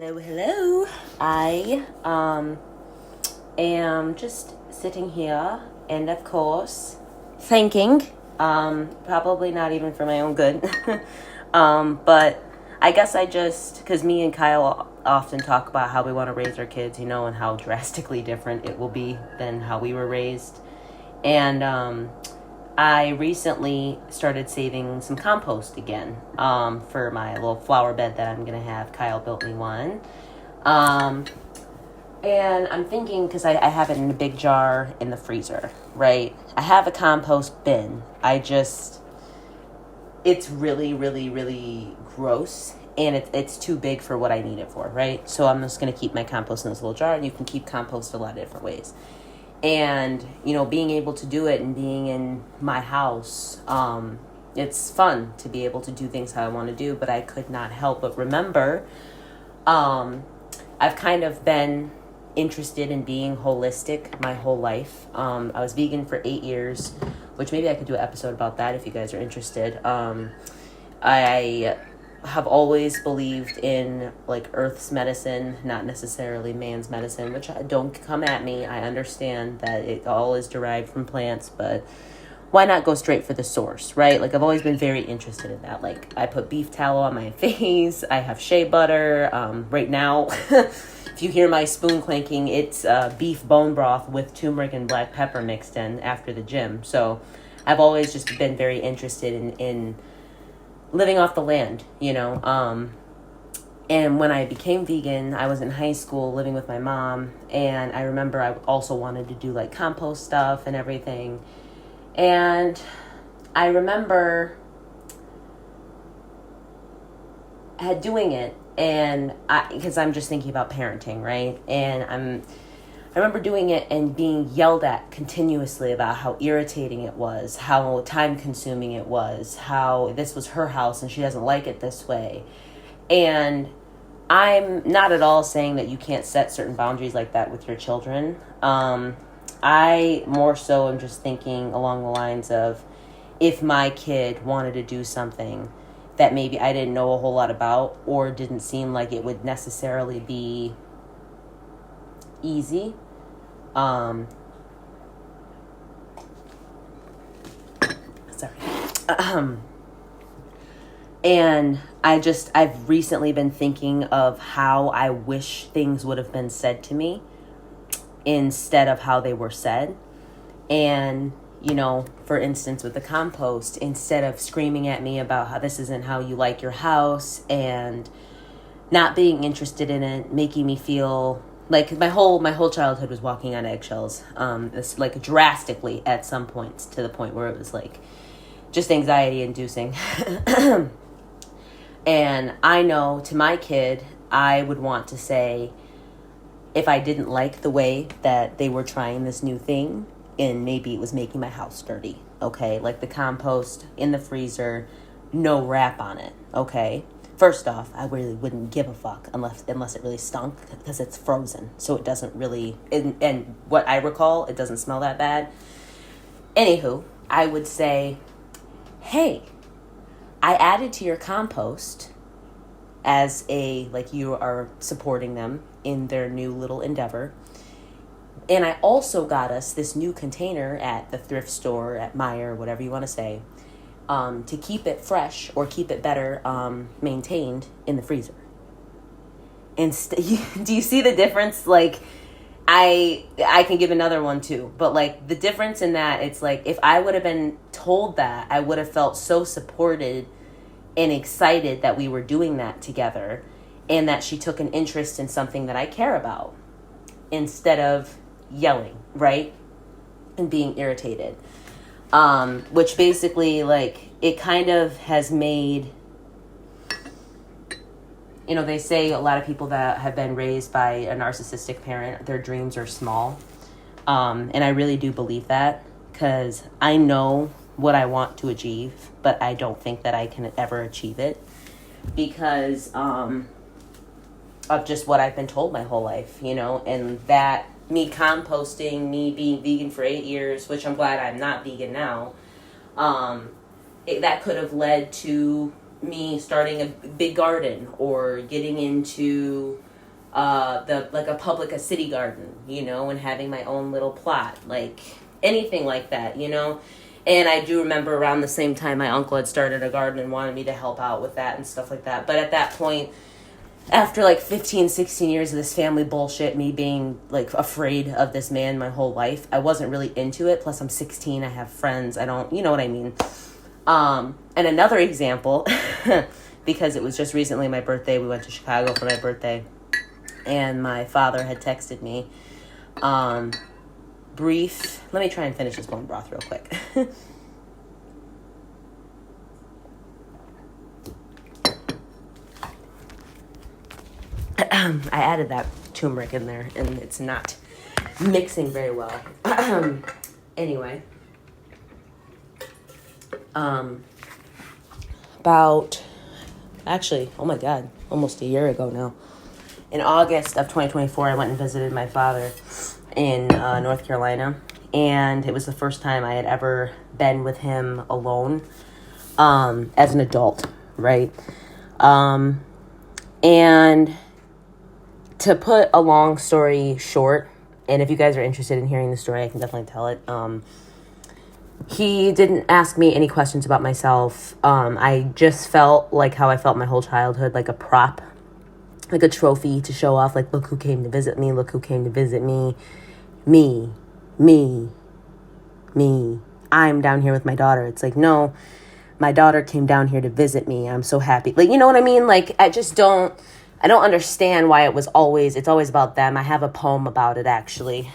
Hello, hello. I am just sitting here and of course thinking, probably not even for my own good. But I guess because me and Kyle often talk about how we want to raise our kids, and how drastically different it will be than how we were raised. And I recently started saving some compost again for my little flower bed that I'm going to have. Kyle built me one. And I'm thinking, because I have it in a big jar in the freezer, right? I have a compost bin. It's really, really, really gross. And it's too big for what I need it for, right? So I'm just going to keep my compost in this little jar. And you can keep compost a lot of different ways. And, being able to do it and being in my house, it's fun to be able to do things how I want to do, but I could not help but remember, I've kind of been interested in being holistic my whole life. I was vegan for 8 years, which maybe I could do an episode about that if you guys are interested. I have always believed in Earth's medicine, not necessarily man's medicine, which don't come at me. I understand that it all is derived from plants, but why not go straight for the source, right? I've always been very interested in that. I put beef tallow on my face. I have shea butter. Right now, if you hear my spoon clanking, it's beef bone broth with turmeric and black pepper mixed in after the gym. So I've always just been very interested in living off the land, and when I became vegan, I was in high school living with my mom, and I remember I also wanted to do compost stuff and everything. And I remember doing it, and because I'm just thinking about parenting, right? And I remember doing it and being yelled at continuously about how irritating it was, how time-consuming it was, how this was her house and she doesn't like it this way. And I'm not at all saying that you can't set certain boundaries like that with your children. I more so am just thinking along the lines of, if my kid wanted to do something that maybe I didn't know a whole lot about, or didn't seem like it would necessarily be easy. Sorry. And I've recently been thinking of how I wish things would have been said to me instead of how they were said. And, for instance, with the compost, instead of screaming at me about how this isn't how you like your house and not being interested in it, making me feel my whole childhood was walking on eggshells, this drastically at some points, to the point where it was just anxiety inducing. And I know to my kid, I would want to say, if I didn't like the way that they were trying this new thing, and maybe it was making my house dirty, okay? The compost in the freezer, no wrap on it, okay? First off, I really wouldn't give a fuck unless it really stunk, because it's frozen. So it doesn't really, and what I recall, it doesn't smell that bad. Anywho, I would say, hey, I added to your compost as you are supporting them in their new little endeavor. And I also got us this new container at the thrift store, at Meijer, whatever you want to say, to keep it fresh or keep it better maintained in the freezer. And do you see the difference? I can give another one too, but the difference in that, it's if I would have been told that, I would have felt so supported and excited that we were doing that together, and that she took an interest in something that I care about, instead of yelling, right? And being irritated. Which basically, it kind of has made, they say a lot of people that have been raised by a narcissistic parent, their dreams are small. And I really do believe that, because I know what I want to achieve, but I don't think that I can ever achieve it, because of just what I've been told my whole life, and that me composting, me being vegan for 8 years, which I'm glad I'm not vegan now, that could have led to me starting a big garden, or getting into a city garden, and having my own little plot, like anything like that, And I do remember around the same time my uncle had started a garden and wanted me to help out with that and stuff like that. But at that point, after like 15, 16 years of this family bullshit, me being like afraid of this man my whole life, I wasn't really into it. Plus I'm 16, I have friends, I don't, you know what I mean? And another example, because it was just recently my birthday, we went to Chicago for my birthday, and my father had texted me, let me try and finish this bone broth real quick. I added that turmeric in there, and it's not mixing very well. Anyway, oh my God, almost a year ago now. In August of 2024, I went and visited my father in North Carolina, and it was the first time I had ever been with him alone as an adult, right? And to put a long story short, and if you guys are interested in hearing the story, I can definitely tell it. He didn't ask me any questions about myself. I just felt like how I felt my whole childhood, like a prop, like a trophy to show off, like, look who came to visit me, look who came to visit me. Me. I'm down here with my daughter. It's like, no, my daughter came down here to visit me. I'm so happy. Like, you know what I mean? Like, I don't understand why it's always about them. I have a poem about it, actually.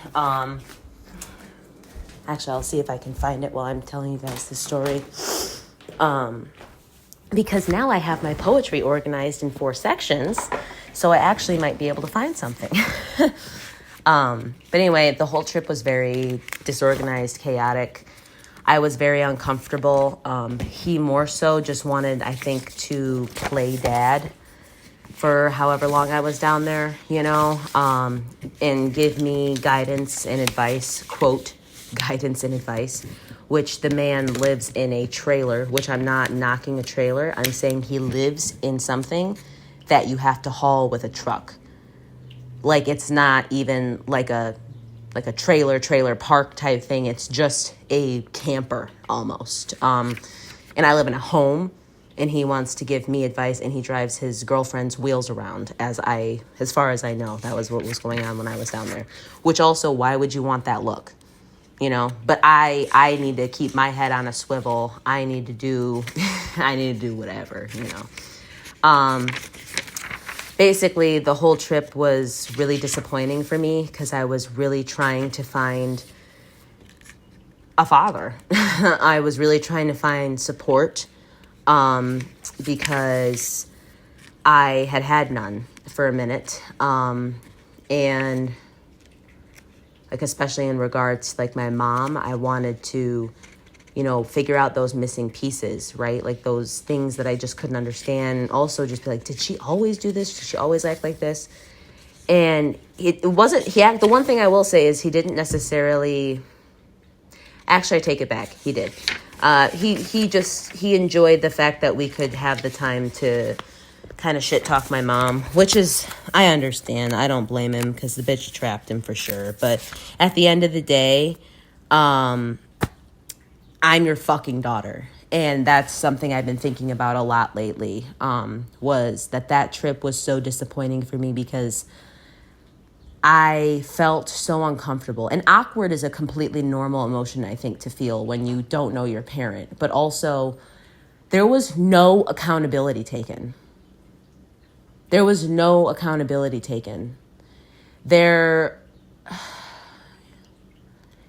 Actually, I'll see if I can find it while I'm telling you guys the story. Because now I have my poetry organized in 4 sections, so I actually might be able to find something. But anyway, the whole trip was very disorganized, chaotic. I was very uncomfortable. He more so just wanted, I think, to play dad for however long I was down there, and give me guidance and advice, quote, guidance and advice, which the man lives in a trailer, which I'm not knocking a trailer. I'm saying he lives in something that you have to haul with a truck. Like, it's not even like a trailer park type thing. It's just a camper almost. And I live in a home, and he wants to give me advice, and he drives his girlfriend's wheels around, as far as I know. That was what was going on when I was down there. Which also, why would you want that look? But I need to keep my head on a swivel. I need to do whatever, Basically, the whole trip was really disappointing for me because I was really trying to find a father. I was really trying to find support because I had none for a minute. And like, especially in regards to like my mom, I wanted to, figure out those missing pieces, right? Like those things that I just couldn't understand. And also just be like, did she always do this? Did she always act like this? And the one thing I will say is he didn't necessarily, actually I take it back. He did. He enjoyed the fact that we could have the time to kind of shit talk my mom, which is, I understand. I don't blame him because the bitch trapped him for sure. But at the end of the day, I'm your fucking daughter. And that's something I've been thinking about a lot lately, was that trip was so disappointing for me because I felt so uncomfortable. And awkward is a completely normal emotion, I think, to feel when you don't know your parent. But also, there was no accountability taken.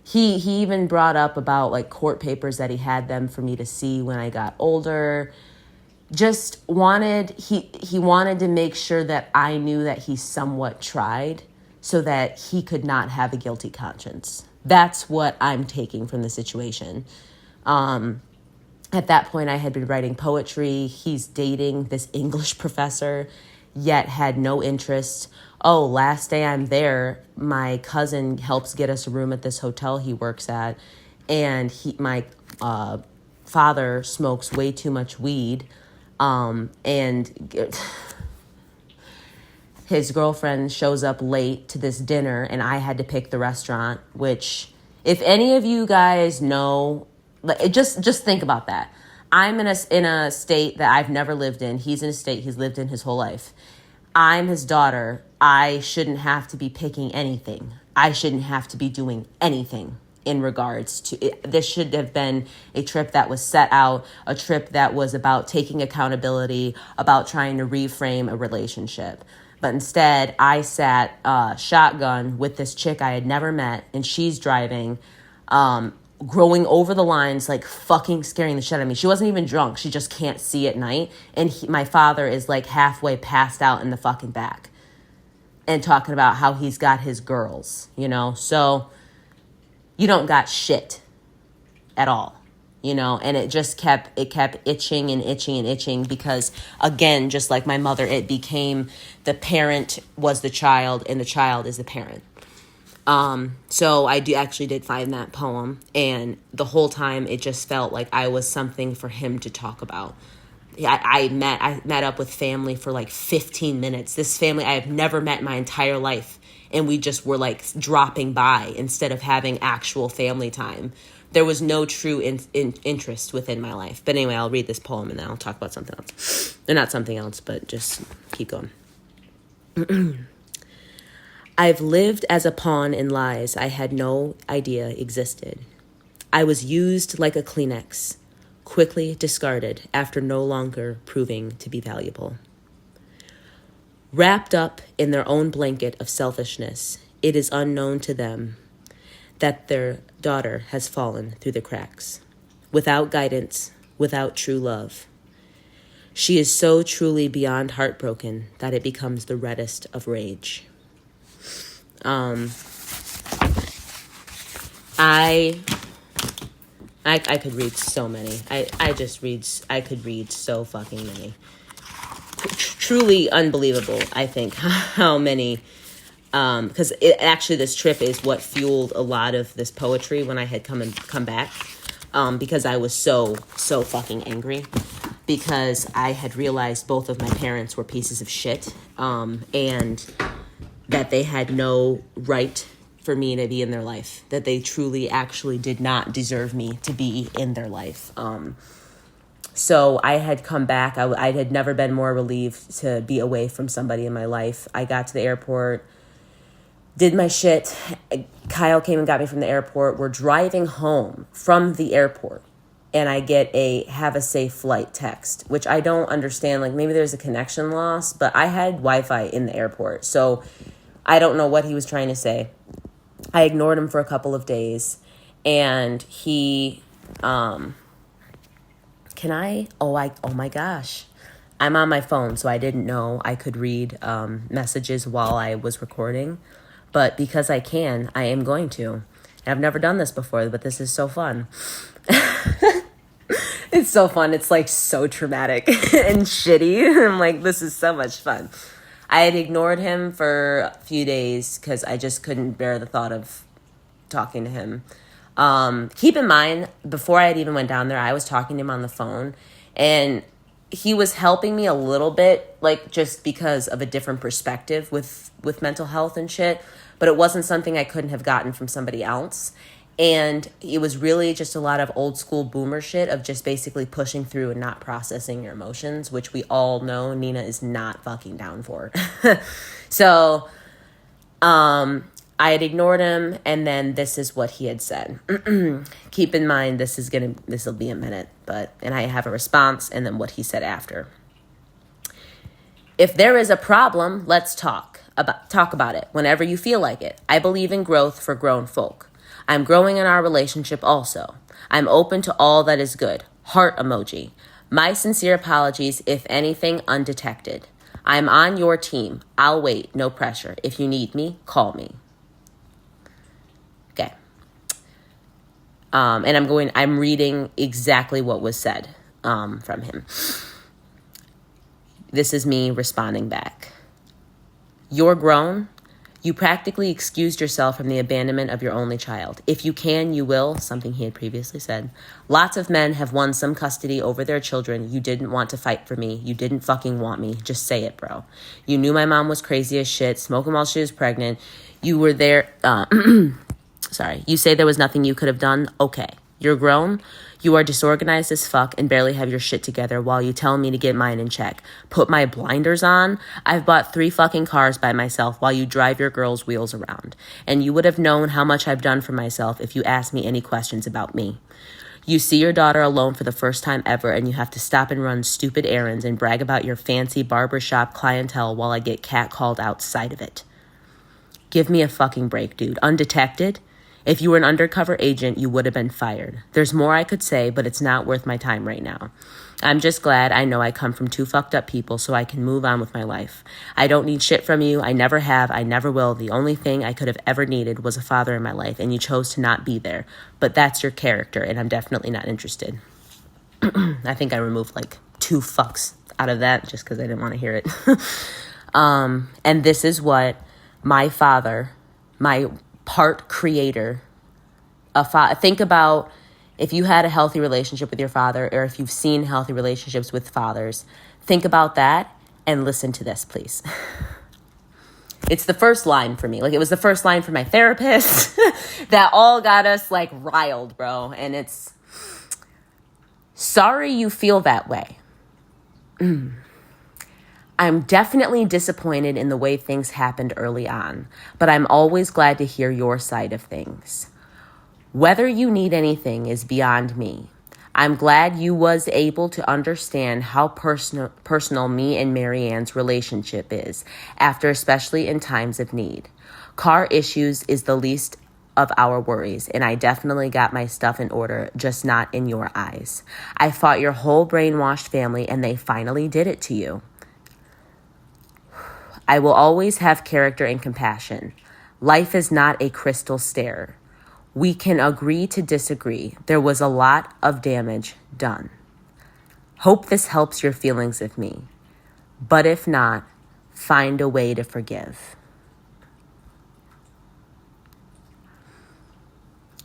He even brought up about like court papers that he had them for me to see when I got older. Just he wanted to make sure that I knew that he somewhat tried so that he could not have a guilty conscience. That's what I'm taking from the situation. At that point, I had been writing poetry. He's dating this English professor, yet had no interest. Oh, last day I'm there, my cousin helps get us a room at this hotel he works at, and my father smokes way too much weed, and his girlfriend shows up late to this dinner and I had to pick the restaurant, which if any of you guys know, just think about that. I'm in a state that I've never lived in. He's in a state he's lived in his whole life. I'm his daughter. I shouldn't have to be picking anything. I shouldn't have to be doing anything in regards to it. This should have been a trip that was set out, a trip that was about taking accountability, about trying to reframe a relationship. But instead, I sat shotgun with this chick I had never met, and she's driving, growing over the lines, like fucking scaring the shit out of me. She wasn't even drunk. She just can't see at night. And my father is like halfway passed out in the fucking back and talking about how he's got his girls, you know? So you don't got shit at all, you know? And it just kept itching and itching and itching because, again, just like my mother, it became the parent was the child and the child is the parent. So I did find that poem, and the whole time it just felt like I was something for him to talk about. I met up with family for like 15 minutes. This family I have never met in my entire life, and we just were like dropping by instead of having actual family time. There was no true interest within my life. But anyway, I'll read this poem and then I'll talk about something else. Or not something else, but just keep going. I've lived as a pawn in lies I had no idea existed. I was used like a Kleenex, quickly discarded after no longer proving to be valuable. Wrapped up in their own blanket of selfishness, it is unknown to them that their daughter has fallen through the cracks, without guidance, without true love. She is so truly beyond heartbroken that it becomes the reddest of rage. I could read so many. I could read so fucking many. Truly unbelievable, I think, how many, because this trip is what fueled a lot of this poetry when I had come back, because I was so fucking angry, because I had realized both of my parents were pieces of shit, and that they had no right for me to be in their life, that they truly actually did not deserve me to be in their life. So I had come back. I had never been more relieved to be away from somebody in my life. I got to the airport, did my shit. Kyle came and got me from the airport. We're driving home from the airport, and I get a "have a safe flight" text, which I don't understand. Like, maybe there's a connection loss, but I had Wi-Fi in the airport, so I don't know what he was trying to say. I ignored him for a couple of days, and he, oh my gosh. I'm on my phone, so I didn't know I could read messages while I was recording, but because I can, I am going to. And I've never done this before, but this is so fun. It's so fun. It's like so traumatic and shitty. I'm like, this is so much fun. I had ignored him for a few days because I just couldn't bear the thought of talking to him. Keep in mind, before I had even went down there, I was talking to him on the phone, and he was helping me a little bit, like just because of a different perspective with mental health and shit, but it wasn't something I couldn't have gotten from somebody else. And it was really just a lot of old school boomer shit of just basically pushing through and not processing your emotions, which we all know Nina is not fucking down for. So, I had ignored him, and then this is what he had said. Keep in mind, this will be a minute, and I have a response and then what he said after. If there is a problem, let's talk about it whenever you feel like it. I believe in growth for grown folk. I'm growing in our relationship also. I'm open to all that is good. Heart emoji. My sincere apologies if anything undetected. I'm on your team. I'll wait. No pressure. If you need me, call me. Okay. And I'm reading exactly what was said from him. This is me responding back. You're grown. You practically excused yourself from the abandonment of your only child. If you can, you will, something he had previously said. Lots of men have won some custody over their children. You didn't want to fight for me. You didn't fucking want me. Just say it, bro. You knew my mom was crazy as shit, smoking while she was pregnant. You were there. Sorry. You say there was nothing you could have done? Okay. You're grown. You are disorganized as fuck and barely have your shit together while you tell me to get mine in check. Put my blinders on? I've bought 3 fucking cars by myself while you drive your girl's wheels around. And you would have known how much I've done for myself if you asked me any questions about me. You see your daughter alone for the first time ever and you have to stop and run stupid errands and brag about your fancy barbershop clientele while I get catcalled outside of it. Give me a fucking break, dude. Undetected? If you were an undercover agent, you would have been fired. There's more I could say, but it's not worth my time right now. I'm just glad I know I come from 2 fucked up people so I can move on with my life. I don't need shit from you. I never have. I never will. The only thing I could have ever needed was a father in my life, and you chose to not be there. But that's your character, and I'm definitely not interested. I think I removed like 2 fucks out of that just because I didn't want to hear it. And this is what my father, my part creator, think about if you had a healthy relationship with your father or if you've seen healthy relationships with fathers, think about that and listen to this, please. It's the first line for me. Like, it was the first line for my therapist that all got us like riled, bro. And it's, sorry you feel that way. I'm definitely disappointed in the way things happened early on, but I'm always glad to hear your side of things. Whether you need anything is beyond me. I'm glad you was able to understand how personal me and Marianne's relationship is, after especially in times of need. Car issues is the least of our worries, and I definitely got my stuff in order, just not in your eyes. I fought your whole brainwashed family, and they finally did it to you. I will always have character and compassion. Life is not a crystal stair. We can agree to disagree. There was a lot of damage done. Hope this helps your feelings of me. But if not, find a way to forgive.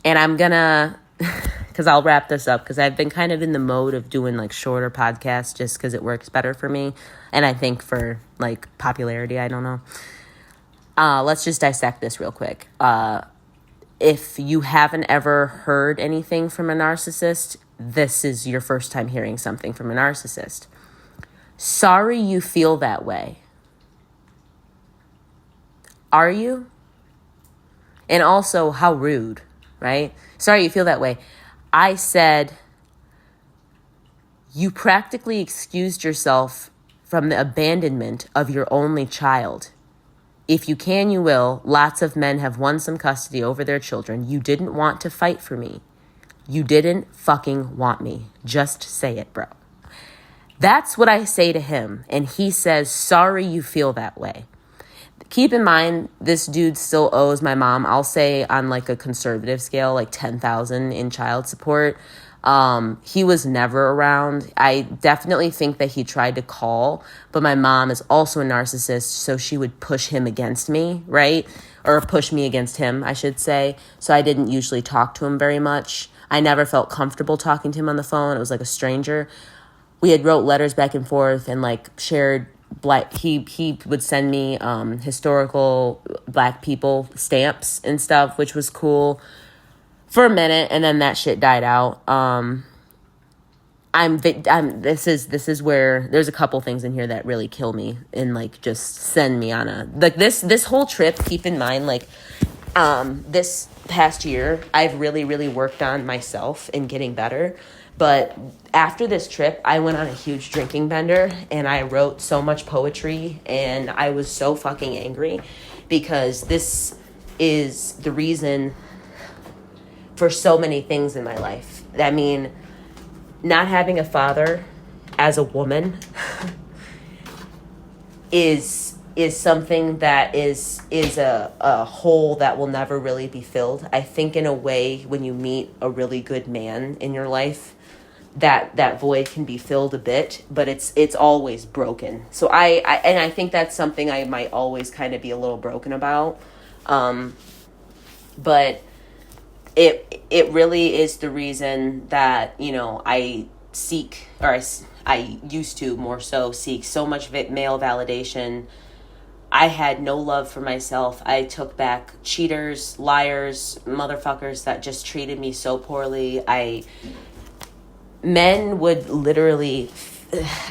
And I'm gonna, because I'll wrap this up, because I've been kind of in the mode of doing like shorter podcasts just because it works better for me. And I think for like popularity, I don't know. Let's just dissect this real quick. If you haven't ever heard anything from a narcissist, this is your first time hearing something from a narcissist. Sorry you feel that way. Are you? And also, how rude, right? Sorry you feel that way. I said, you practically excused yourself from the abandonment of your only child. If you can, you will. Lots of men have won some custody over their children. You didn't want to fight for me. You didn't fucking want me. Just say it, bro. That's what I say to him. And he says, sorry you feel that way. Keep in mind, this dude still owes my mom, I'll say on like a conservative scale, like $10,000 in child support. He was never around. I definitely think that he tried to call, but my mom is also a narcissist, so she would push him against me, right? Or push me against him, I should say. So I didn't usually talk to him very much. I never felt comfortable talking to him on the phone. It was like a stranger. We had wrote letters back and forth and like shared he would send me historical Black people stamps and stuff, which was cool for a minute, and then that shit died out. This is where there's a couple things in here that really kill me and like just send me on a like this whole trip. Keep in mind, like this past year, I've really worked on myself and getting better. But after this trip, I went on a huge drinking bender and I wrote so much poetry and I was so fucking angry because this is the reason for so many things in my life. I mean, not having a father as a woman is something that is a hole that will never really be filled. I think in a way, when you meet a really good man in your life, that void can be filled a bit, but it's always broken. So I think that's something I might always kind of be a little broken about. But it really is the reason that, I seek, or I used to more so seek so much male validation. I had no love for myself. I took back cheaters, liars, motherfuckers that just treated me so poorly. Men would literally,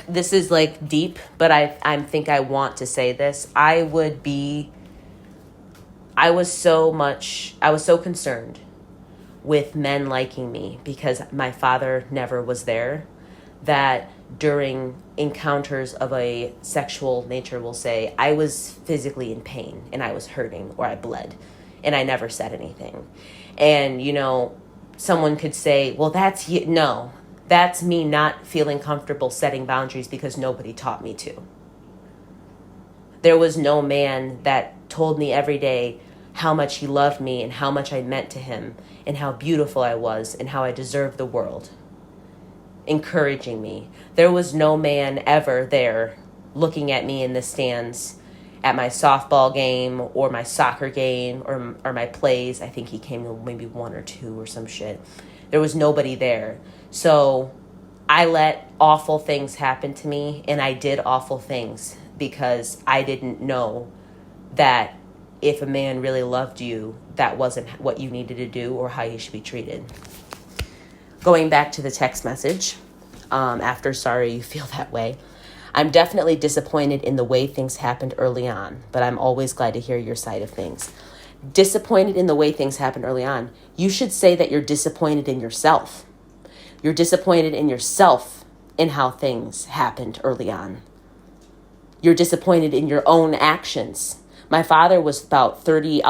this is like deep, but I think I want to say this. I was so concerned with men liking me because my father never was there, that during encounters of a sexual nature, we'll say, I was physically in pain and I was hurting or I bled and I never said anything. And, someone could say, well, that's you. No, that's me not feeling comfortable setting boundaries because nobody taught me to. There was no man that told me every day how much he loved me and how much I meant to him and how beautiful I was and how I deserved the world, encouraging me. There was no man ever there looking at me in the stands at my softball game or my soccer game or my plays. I think he came to maybe one or two or some shit. There was nobody there. So I let awful things happen to me, and I did awful things because I didn't know that if a man really loved you, that wasn't what you needed to do or how you should be treated. Going back to the text message, after sorry you feel that way, I'm definitely disappointed in the way things happened early on, but I'm always glad to hear your side of things. Disappointed in the way things happened early on. You should say that you're disappointed in yourself. You're disappointed in yourself in how things happened early on. You're disappointed in your own actions. My father was about 30,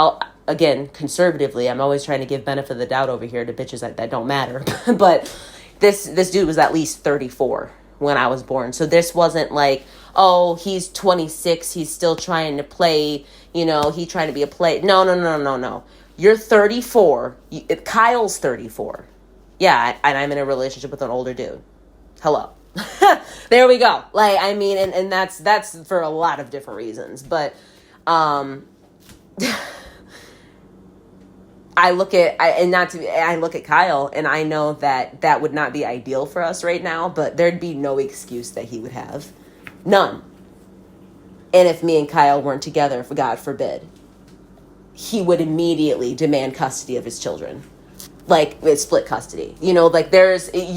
again, conservatively, I'm always trying to give benefit of the doubt over here to bitches that don't matter. But this dude was at least 34 when I was born. So this wasn't like, oh, he's 26, he's still trying to play, he's trying to be a play. No. You're 34. Kyle's 34. Yeah, and I'm in a relationship with an older dude. Hello. There we go. And that's for a lot of different reasons. But I look at Kyle and I know that would not be ideal for us right now, but there'd be no excuse that he would have. None. And if me and Kyle weren't together, for God forbid, he would immediately demand custody of his children. With split custody. You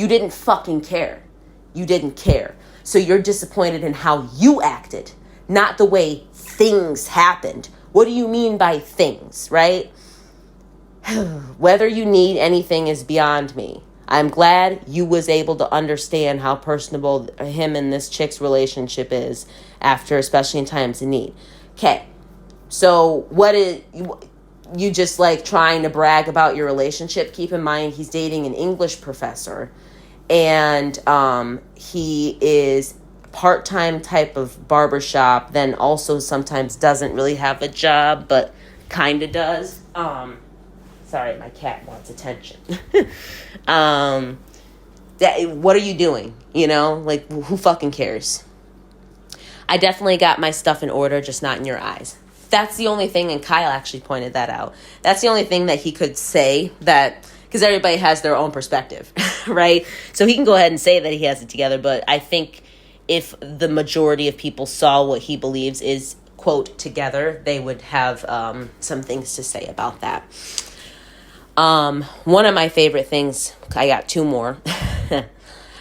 didn't fucking care. You didn't care. So you're disappointed in how you acted, not the way things happened. What do you mean by things, right? Whether you need anything is beyond me. I'm glad you was able to understand how personable him and this chick's relationship is after, especially in times of need. Okay. So what is you just trying to brag about your relationship? Keep in mind, he's dating an English professor and he is part-time type of barbershop, then also sometimes doesn't really have a job, but kind of does. Sorry, my cat wants attention. What are you doing? Who fucking cares? I definitely got my stuff in order, just not in your eyes. That's the only thing, and Kyle actually pointed that out. That's the only thing that he could say, that because everybody has their own perspective, right? So he can go ahead and say that he has it together, but I think if the majority of people saw what he believes is, quote, together, they would have some things to say about that. One of my favorite things, I got two more.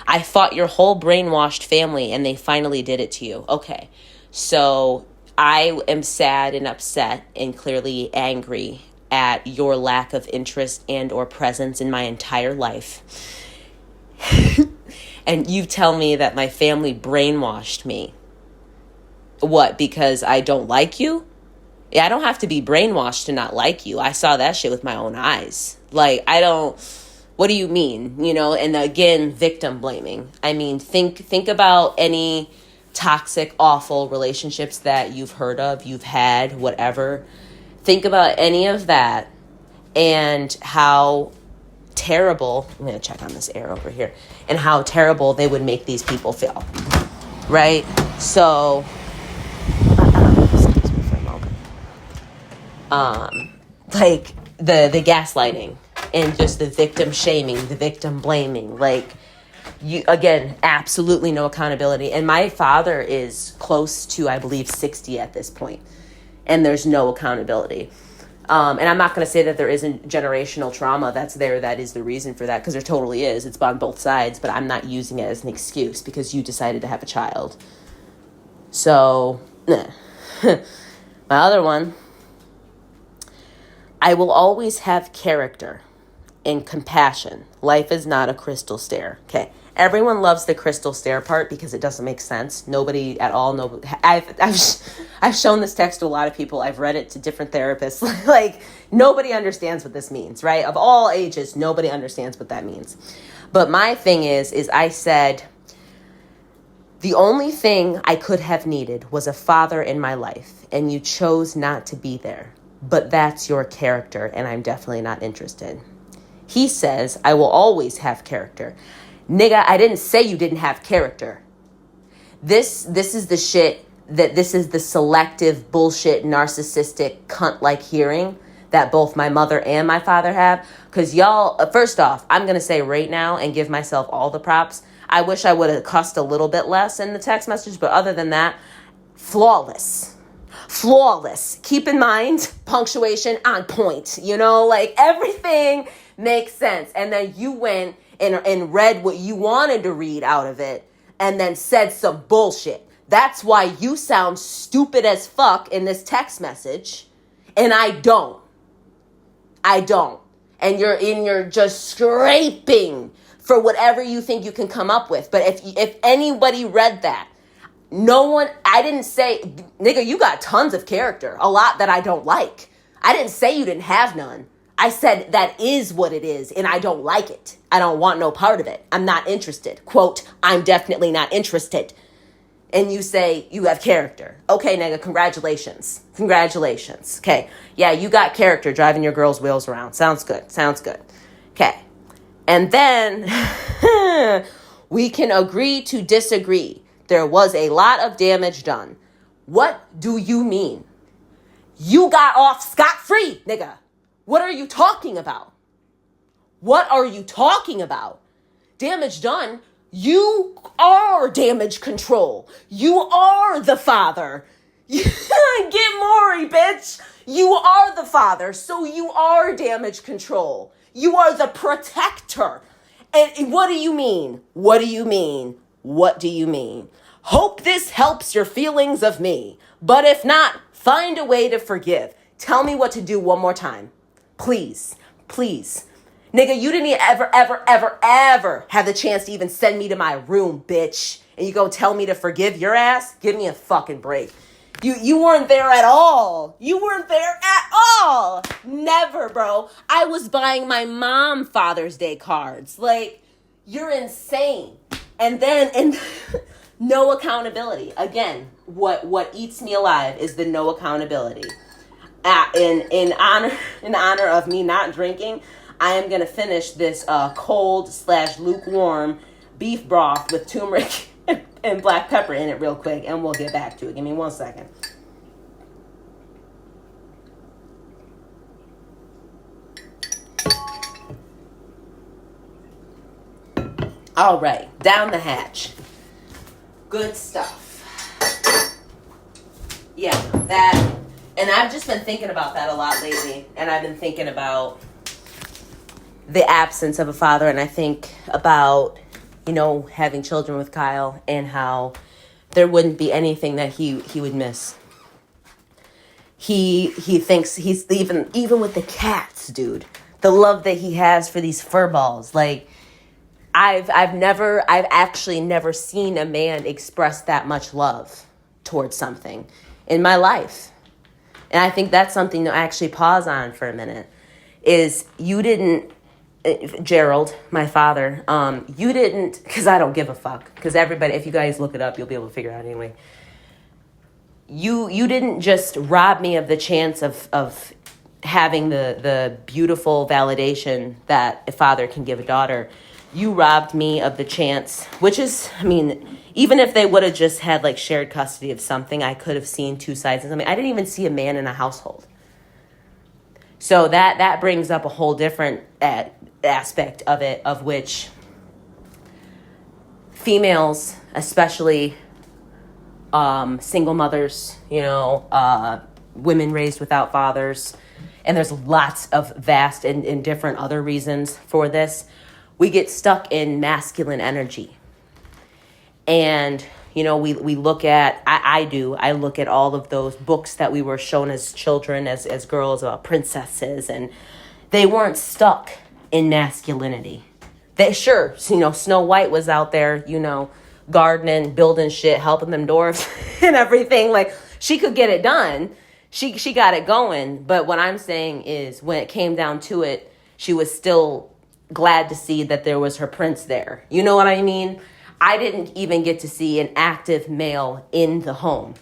I fought your whole brainwashed family and they finally did it to you. Okay, so I am sad and upset and clearly angry at your lack of interest and or presence in my entire life. And you tell me that my family brainwashed me. What, because I don't like you? Yeah, I don't have to be brainwashed to not like you. I saw that shit with my own eyes. What do you mean? And again, victim blaming. I mean, think about any toxic, awful relationships that you've heard of, you've had, whatever. Think about any of that and how terrible, I'm going to check on this air over here, and how terrible they would make these people feel, right? So, excuse me for a moment. Like the gaslighting and just the victim shaming, the victim blaming, like, you, again, absolutely no accountability. And my father is close to, I believe, 60 at this point, and there's no accountability. And I'm not going to say that there isn't generational trauma that's there. That is the reason for that, because there totally is. It's on both sides, but I'm not using it as an excuse because you decided to have a child. So, my other one, I will always have character and compassion. Life is not a crystal stair. Okay. Everyone loves the crystal stair part because it doesn't make sense. Nobody at all. No, I've shown this text to a lot of people. I've read it to different therapists. Like, nobody understands what this means, right? Of all ages, nobody understands what that means. But my thing is I said, the only thing I could have needed was a father in my life, and you chose not to be there. But that's your character, and I'm definitely not interested. He says, I will always have character. Nigga, I didn't say you didn't have character. This is the shit this is the selective bullshit, narcissistic, cunt-like hearing that both my mother and my father have. Because y'all, first off, I'm going to say right now and give myself all the props. I wish I would have cussed a little bit less in the text message, but other than that, flawless. Keep in mind, punctuation on point, like everything makes sense. And then you went and read what you wanted to read out of it and then said some bullshit. That's why you sound stupid as fuck in this text message. And I don't. And you're just scraping for whatever you think you can come up with. But if anybody read that, I didn't say, nigga, you got tons of character, a lot that I don't like. I didn't say you didn't have none. I said that is what it is, and I don't like it. I don't want no part of it. I'm not interested. Quote, I'm definitely not interested. And you say you have character. Okay, nigga, congratulations. Okay, yeah, you got character driving your girl's wheels around. Sounds good. Okay, and then we can agree to disagree. There was a lot of damage done. What do you mean? You got off scot-free, nigga. What are you talking about? Damage done? You are damage control. You are the father. Get Maury, bitch. You are the father, so you are damage control. You are the protector. And what do you mean? Hope this helps your feelings of me. But if not, find a way to forgive. Tell me what to do one more time. Please. Nigga, you didn't ever have the chance to even send me to my room, bitch. And you gonna tell me to forgive your ass? Give me a fucking break. You weren't there at all. Never, bro. I was buying my mom Father's Day cards. Like, you're insane. And no accountability. Again, what eats me alive is the no accountability. In honor of me not drinking, I am going to finish this cold/lukewarm beef broth with turmeric and black pepper in it real quick, and we'll get back to it. Give me 1 second. All right, down the hatch. Good stuff. Yeah, that, and I've just been thinking about that a lot lately, and I've been thinking about the absence of a father, and I think about, having children with Kyle and how there wouldn't be anything that he would miss. He thinks he's even with the cats, dude, the love that he has for these fur balls. Like, I've actually never seen a man express that much love towards something in my life. And I think that's something to actually pause on for a minute, is you didn't, Gerald, my father, you didn't, because I don't give a fuck, because everybody, if you guys look it up, you'll be able to figure it out anyway. You didn't just rob me of the chance of having the beautiful validation that a father can give a daughter. You robbed me of the chance, which is, I mean, even if they would have just had like shared custody of something, I could have seen two sides. I mean, I didn't even see a man in a household. So that brings up a whole different aspect of it, of which females, especially single mothers, women raised without fathers, and there's lots of vast and different other reasons for this. We get stuck in masculine energy. And, we look at, I look at all of those books that we were shown as children, as girls, about princesses, and they weren't stuck in masculinity. They sure, Snow White was out there, gardening, building shit, helping them dwarves and everything. Like, she could get it done. She got it going. But what I'm saying is, when it came down to it, she was still glad to see that there was her prince there. You know what I mean? I didn't even get to see an active male in the home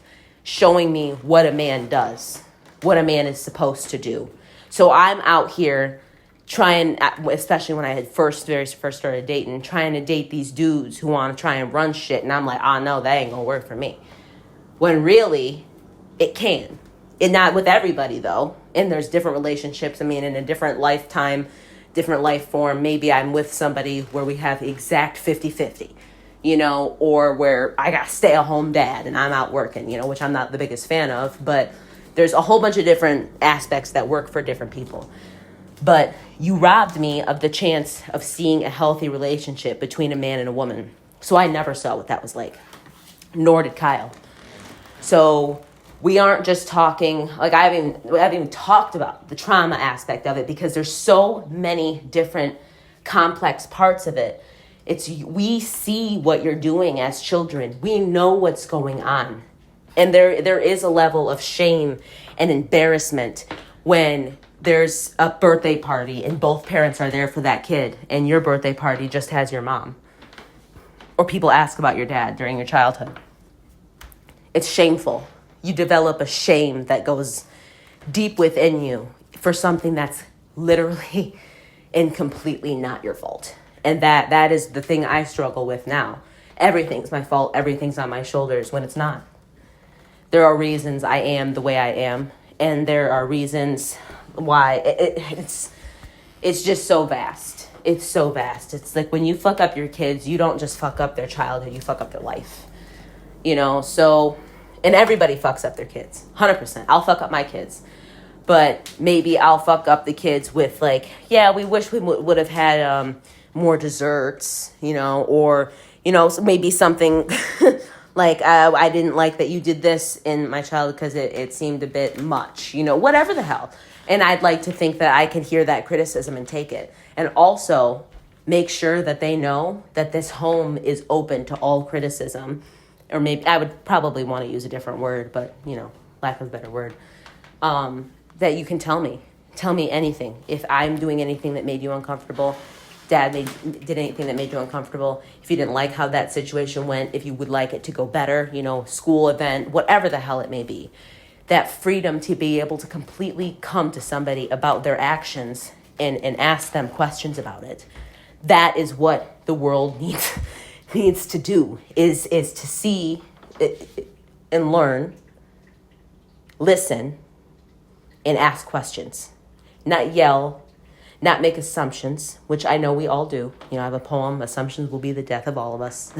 showing me what a man does, what a man is supposed to do. So I'm out here trying, especially when I had very first started dating, trying to date these dudes who want to try and run shit. And I'm like, oh, no, that ain't going to work for me. When really, it can. And not with everybody, though. And there's different relationships. I mean, in a different lifetime, different life form, maybe I'm with somebody where we have exact 50-50, or where I got stay-at-home dad and I'm out working, which I'm not the biggest fan of. But there's a whole bunch of different aspects that work for different people. But you robbed me of the chance of seeing a healthy relationship between a man and a woman. So I never saw what that was like, nor did Kyle. So we aren't just talking, like I haven't even talked about the trauma aspect of it, because there's so many different complex parts of it. We see what you're doing as children. We know what's going on. And there is a level of shame and embarrassment when there's a birthday party and both parents are there for that kid, and your birthday party just has your mom. Or people ask about your dad during your childhood. It's shameful. You develop a shame that goes deep within you for something that's literally and completely not your fault. And that is the thing I struggle with now. Everything's my fault. Everything's on my shoulders, when it's not. There are reasons I am the way I am, and there are reasons why it's just so vast. It's so vast. It's like when you fuck up your kids, you don't just fuck up their childhood, you fuck up their life. So, and everybody fucks up their kids, 100%. I'll fuck up my kids. But maybe I'll fuck up the kids with like, yeah, we wish we would have had more desserts, or, so maybe something like, I didn't like that you did this in my childhood because it seemed a bit much, whatever the hell. And I'd like to think that I can hear that criticism and take it. And also make sure that they know that this home is open to all criticism. Or maybe I would probably want to use a different word, but, lack of a better word. That you can tell me anything. If I'm doing anything that made you uncomfortable, Dad did anything that made you uncomfortable, if you didn't like how that situation went, if you would like it to go better, school event, whatever the hell it may be. That freedom to be able to completely come to somebody about their actions and ask them questions about it. That is what the world needs to do, is to see and learn, listen, and ask questions. Not yell, not make assumptions, which I know we all do. I have a poem, assumptions will be the death of all of us.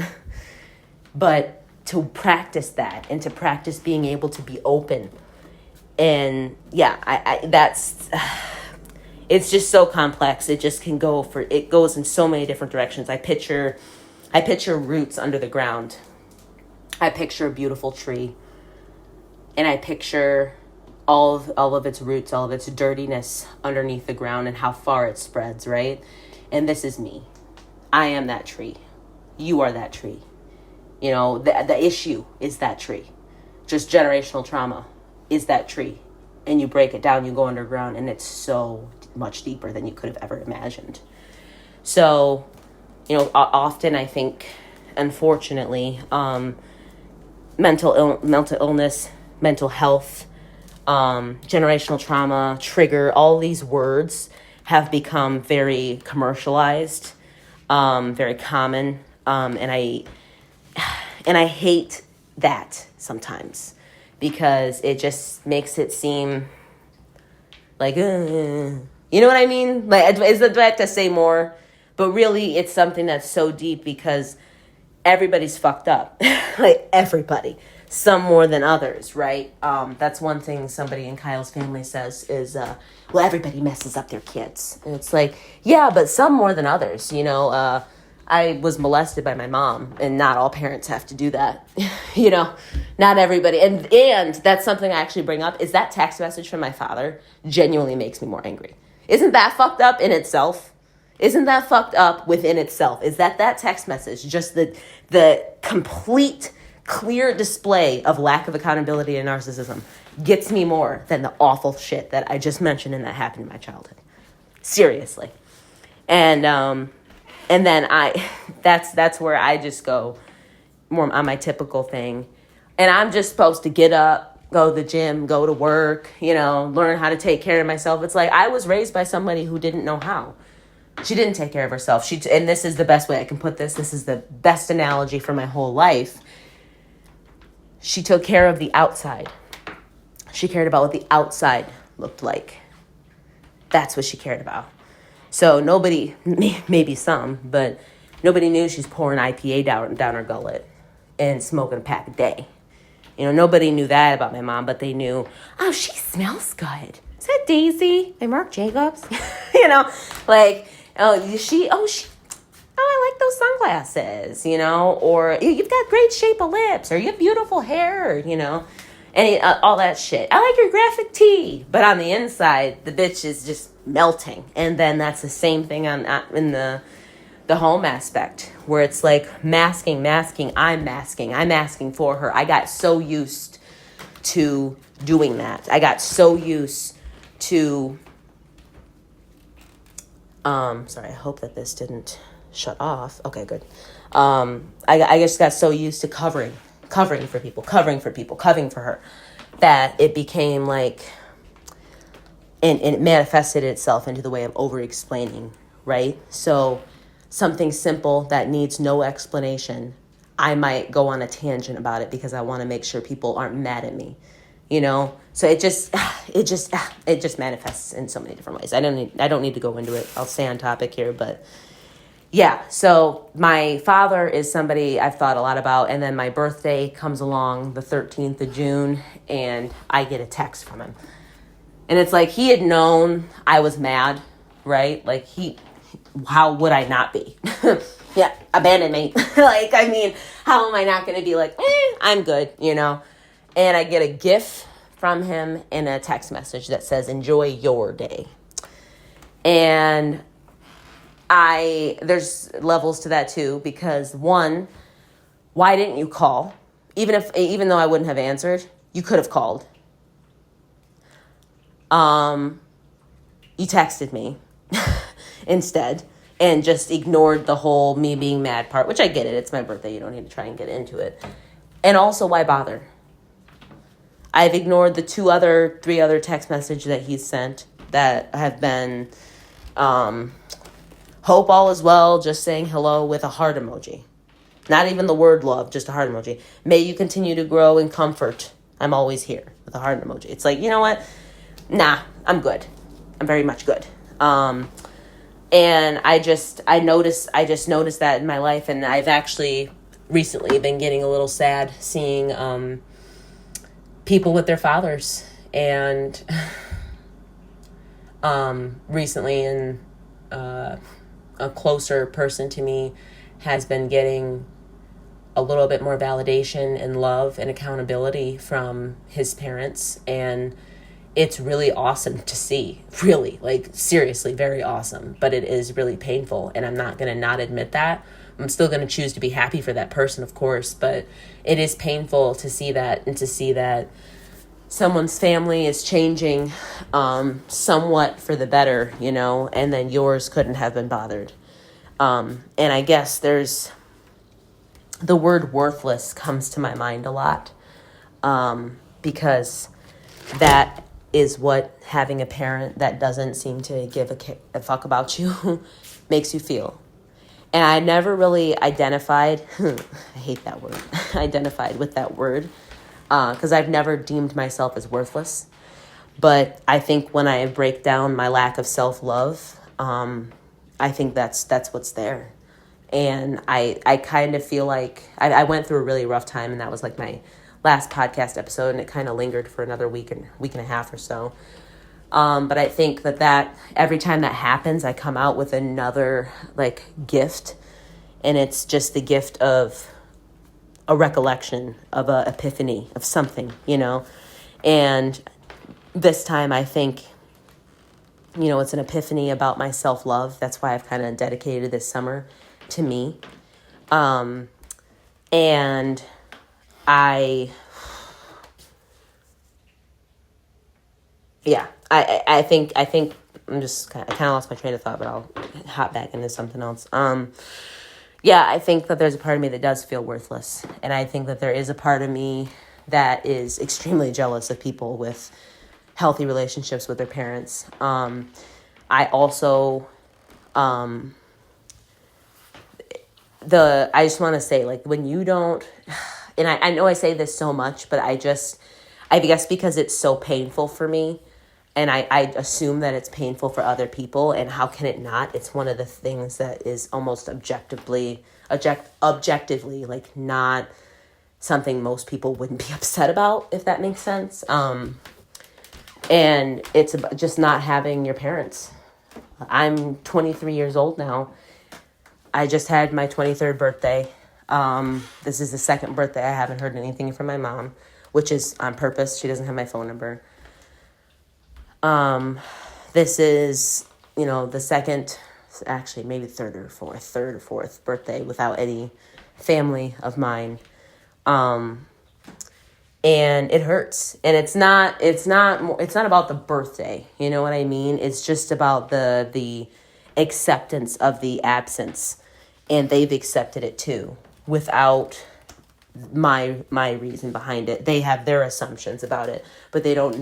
But to practice that and to practice being able to be open. And yeah, it's just so complex. It just can it goes in so many different directions. I picture roots under the ground. I picture a beautiful tree. And I picture all of its roots, all of its dirtiness underneath the ground and how far it spreads, right? And this is me. I am that tree. You are that tree. The issue is that tree. Just generational trauma is that tree. And you break it down, you go underground, and it's so much deeper than you could have ever imagined. So, often I think, unfortunately, mental illness, mental health, generational trauma, trigger, all these words have become very commercialized, very common. And I hate that sometimes because it just makes it seem like, you know what I mean? Like, do I have to say more? But really, it's something that's so deep because everybody's fucked up. Like, everybody. Some more than others, right? That's one thing somebody in Kyle's family says is, well, everybody messes up their kids. And it's like, yeah, but some more than others, you know? I was molested by my mom, and not all parents have to do that. You know, not everybody. And that's something I actually bring up, is that text message from my father genuinely makes me more angry. Isn't that fucked up in itself? Isn't that fucked up within itself? Is that text message just the complete, clear display of lack of accountability and narcissism gets me more than the awful shit that I just mentioned and that happened in my childhood. Seriously. And then that's where I just go more on my typical thing. And I'm just supposed to get up, go to the gym, go to work, you know, learn how to take care of myself. It's like I was raised by somebody who didn't know how. She didn't take care of herself. And this is the best way I can put this. This is the best analogy for my whole life. She took care of the outside. She cared about what the outside looked like. That's what she cared about. So nobody, maybe some, but nobody knew she's pouring IPA down her gullet and smoking a pack a day. You know, nobody knew that about my mom, but they knew, oh, she smells good. Is that Daisy by Marc Jacobs? You know, like, I like those sunglasses, you know, or you've got great shape of lips, or you have beautiful hair, you know, and all that shit. I like your graphic tee, but on the inside, the bitch is just melting. And then that's the same thing in the home aspect, where it's like masking, I'm masking for her. I got so used to doing that. I got so used to, sorry, I hope that this didn't shut off. Okay, good. I just got so used to covering for people, covering for her, that it became like, and it manifested itself into the way of over-explaining, right? So something simple that needs no explanation, I might go on a tangent about it because I want to make sure people aren't mad at me, you know? So it just manifests in so many different ways. I don't need to go into it. I'll stay on topic here, but yeah. So my father is somebody I've thought a lot about, and then my birthday comes along the 13th of June, and I get a text from him. And it's like he had known I was mad, right? Like how would I not be? Yeah, abandon me. Like, I mean, how am I not going to be like, I'm good, you know? And I get a GIF from him in a text message that says, enjoy your day. And there's levels to that too, because one, why didn't you call? Even though I wouldn't have answered, you could have called. You texted me instead and just ignored the whole me being mad part, which I get it. It's my birthday. You don't need to try and get into it. And also, why bother? I've ignored the 3 other text messages that he's sent that have been, hope all is well, just saying hello with a heart emoji. Not even the word love, just a heart emoji. May you continue to grow in comfort. I'm always here with a heart emoji. It's like, you know what? Nah, I'm good. I'm very much good. And I just noticed that in my life, and I've actually recently been getting a little sad seeing people with their fathers, and recently a closer person to me has been getting a little bit more validation and love and accountability from his parents, and it's really awesome to see, really, like, seriously, very awesome, but it is really painful, and I'm not going to not admit that. I'm still going to choose to be happy for that person, of course, but it is painful to see that, and to see that someone's family is changing somewhat for the better, you know, and then yours couldn't have been bothered. And I guess the word worthless comes to my mind a lot, because that is what having a parent that doesn't seem to give a fuck about you makes you feel. And I never really identified, I hate that word, identified with that word, because I've never deemed myself as worthless. But I think when I break down my lack of self-love, I think that's what's there. And I kind of feel like I went through a really rough time, and that was like my last podcast episode, and it kind of lingered for another week and a half or so. But I think that every time that happens, I come out with another like gift, and it's just the gift of a recollection, of a epiphany of something, and this time I think, it's an epiphany about my self-love. That's why I've kind of dedicated this summer to me. And I think I'm just kind of lost my train of thought, but I'll hop back into something else. I think that there's a part of me that does feel worthless. And I think that there is a part of me that is extremely jealous of people with healthy relationships with their parents. I also, I just want to say, like, when you don't, and I know I say this so much, but I guess because it's so painful for me, and I assume that it's painful for other people, and how can it not? It's one of the things that is almost objectively, like, not something most people wouldn't be upset about, if that makes sense. And it's about just not having your parents. I'm 23 years old now. I just had my 23rd birthday. This is the second birthday I haven't heard anything from my mom, which is on purpose. She doesn't have my phone number. This is, the second, actually maybe third or fourth birthday without any family of mine. And it hurts. And it's not about the birthday. You know what I mean? It's just about the acceptance of the absence. And they've accepted it too, without my reason behind it. They have their assumptions about it, but they don't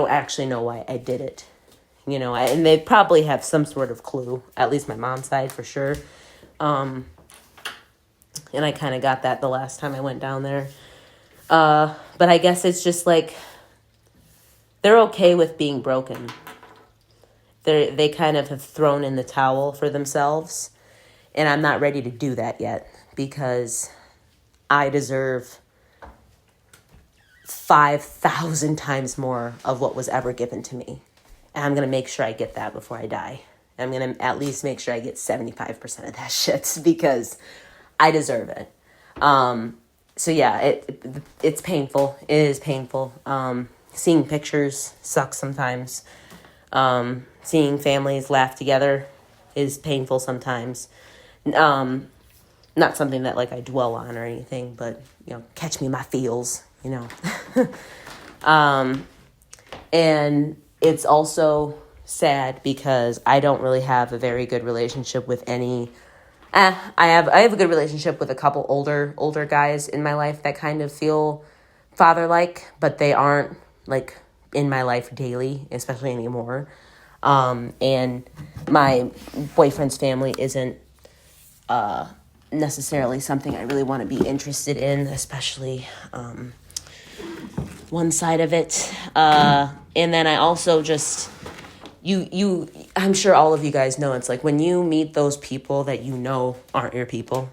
actually know why I did it. And they probably have some sort of clue, at least my mom's side for sure. And I kind of got that the last time I went down there. But I guess it's just like, they're okay with being broken. They kind of have thrown in the towel for themselves. And I'm not ready to do that yet, because I deserve 5,000 times more of what was ever given to me. And I'm going to make sure I get that before I die. I'm going to at least make sure I get 75% of that shit, because I deserve it. So yeah, it's painful. It is painful. Seeing pictures sucks sometimes. Seeing families laugh together is painful sometimes. Not something that like I dwell on or anything, but catch me in my feels, and it's also sad because I don't really have a very good relationship with any. I have a good relationship with a couple older guys in my life that kind of feel father-like, but they aren't like in my life daily, especially anymore. And my boyfriend's family isn't necessarily something I really want to be interested in, especially one side of it. And then I also just, I'm sure all of you guys know, it's like when you meet those people that aren't your people,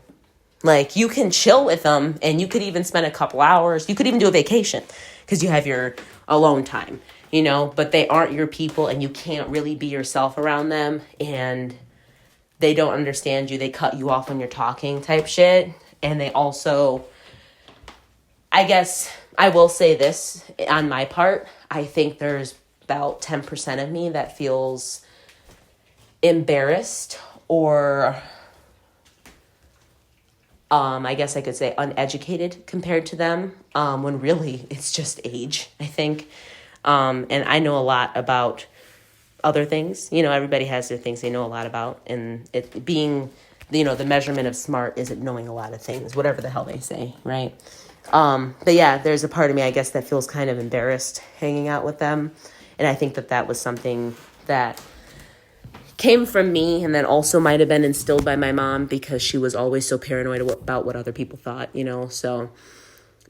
like you can chill with them and you could even spend a couple hours. You could even do a vacation because you have your alone time, but they aren't your people and you can't really be yourself around them, and they don't understand you. They cut you off when you're talking type shit. And they also, I guess I will say this on my part, I think there's about 10% of me that feels embarrassed or I guess I could say uneducated compared to them, when really it's just age, I think. And I know a lot about other things. Everybody has their things they know a lot about, and it being, the measurement of smart isn't knowing a lot of things, whatever the hell they say, right? But yeah, there's a part of me, I guess, that feels kind of embarrassed hanging out with them. And I think that was something that came from me and then also might have been instilled by my mom because she was always so paranoid about what other people thought, so.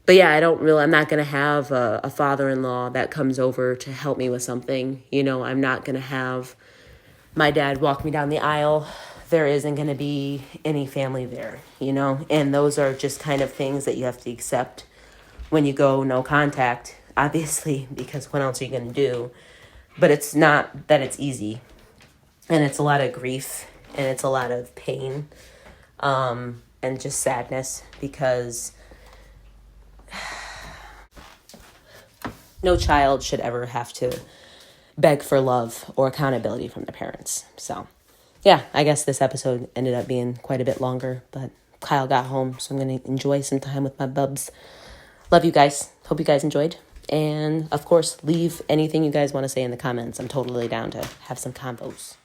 But yeah, I'm not going to have a father-in-law that comes over to help me with something. I'm not going to have my dad walk me down the aisle. There isn't going to be any family there, and those are just kind of things that you have to accept when you go no contact, obviously, because what else are you going to do? But it's not that it's easy, and it's a lot of grief, and it's a lot of pain, and just sadness, because no child should ever have to beg for love or accountability from their parents. So, yeah, I guess this episode ended up being quite a bit longer, but Kyle got home, so I'm going to enjoy some time with my bubs. Love you guys. Hope you guys enjoyed. And, of course, leave anything you guys want to say in the comments. I'm totally down to have some combos.